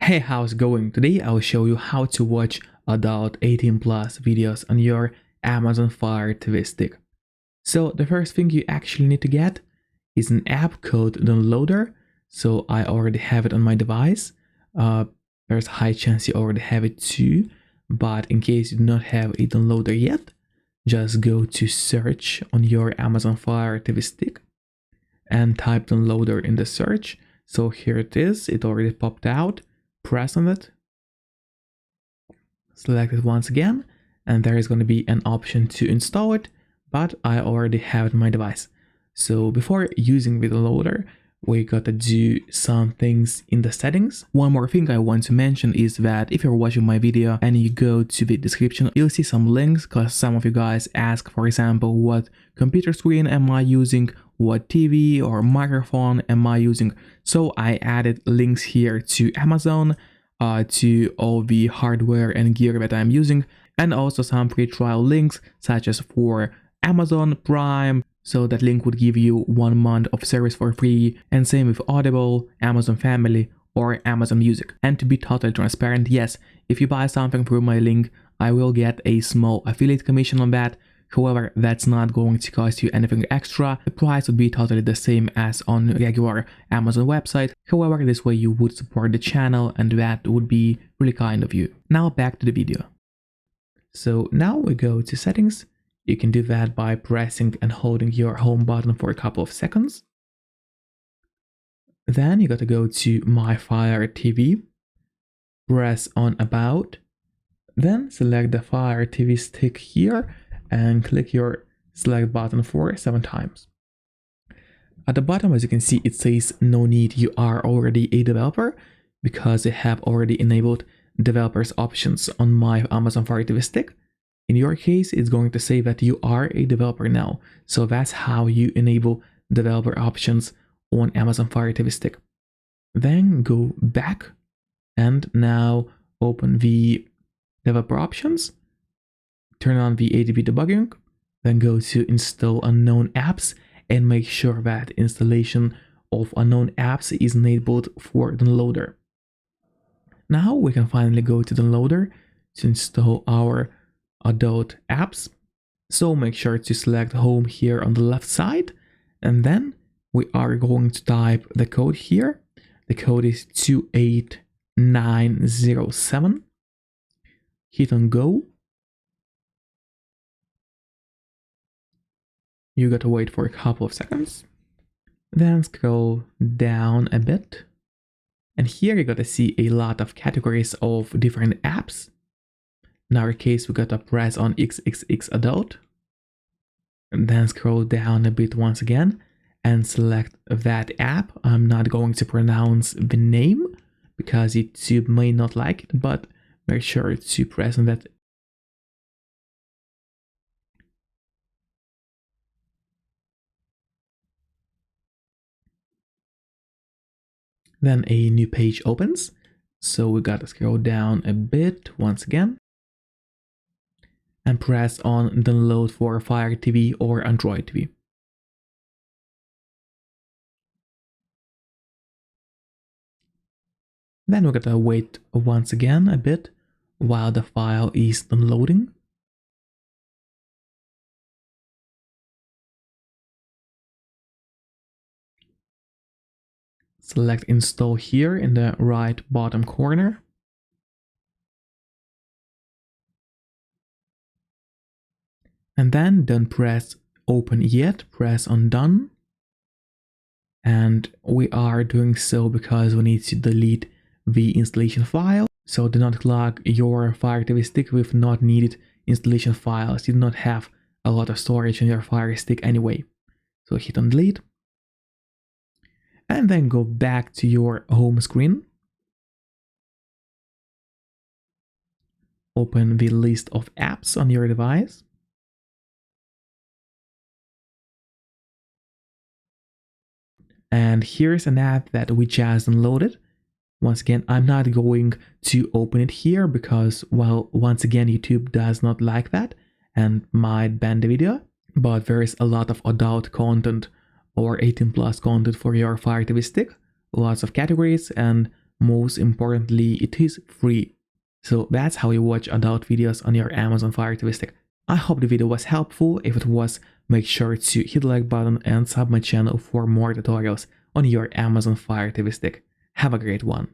Hey, how's it going? Today I will show you how to watch adult 18 plus videos on your Amazon Fire TV stick. So the first thing you actually need to get is an app called Downloader. So I already have it on my device. There's a high chance you already have it too, but in case you do not have a downloader yet, just go to search on your Amazon Fire TV stick and type Downloader in the search. So here it is, it already popped out. Press on it, select it once again, and there is going to be an option to install it, but I already have it on my device. So before using the loader, we gotta do some things in the settings. One more thing I want to mention is that if you're watching my video and you go to the description, you'll see some links, because some of you guys ask, for example, what computer screen am I using, what TV or microphone am I using. So I added links here to Amazon, to all the hardware and gear that I'm using, and also some free trial links such as for Amazon Prime. So that link would give you 1 month of service for free, and same with Audible, Amazon Family, or Amazon Music. And to be totally transparent, yes, if you buy something through my link, I will get a small affiliate commission on that. However, that's not going to cost you anything extra. The price would be totally the same as on regular Amazon website. However, this way you would support the channel, and that would be really kind of you. Now back to the video. So now we go to settings. You can do that by pressing and holding your home button for a couple of seconds. Then you gotta go to My Fire TV, press on About, then select the Fire TV stick here and click your select button for 7 times. At the bottom, as you can see, it says no need, you are already a developer, because I have already enabled developers options on my Amazon Fire TV stick. In your case, it's going to say that you are a developer now. So that's how you enable developer options on Amazon Fire TV stick. Then go back and now open the developer options, turn on the ADB debugging, then go to install unknown apps and make sure that installation of unknown apps is enabled for Downloader. Now we can finally go to Downloader to install our adult apps. So make sure to select home here on the left side, and then we are going to type the code here. The code is 28907. Hit on go. You gotta wait for a couple of seconds, then scroll down a bit, and here you gotta see a lot of categories of different apps. In our case, we gotta press on XXX adult, and then scroll down a bit once again and select that app. I'm not going to pronounce the name because YouTube may not like it, but make sure to press on that. Then a new page opens, so we gotta scroll down a bit once again and press on download for Fire TV or Android TV. Then we gotta wait once again a bit while the file is downloading. Select install here in the right bottom corner. And then don't press open yet, press on done. And we are doing so because we need to delete the installation file. So do not clog your Fire TV stick with not needed installation files. You do not have a lot of storage on your Fire stick anyway. So hit on delete. And then go back to your home screen. Open the list of apps on your device. And here's an app that we just downloaded. Once again, I'm not going to open it here because, well, once again, YouTube does not like that and might ban the video. But there is a lot of adult content or 18 plus content for your Fire TV stick, lots of categories, and most importantly, it is free. So that's how you watch adult videos on your Amazon Fire TV Stick. I hope the video was helpful. If it was, make sure to hit the like button and sub my channel for more tutorials on your Amazon Fire TV Stick. Have a great one.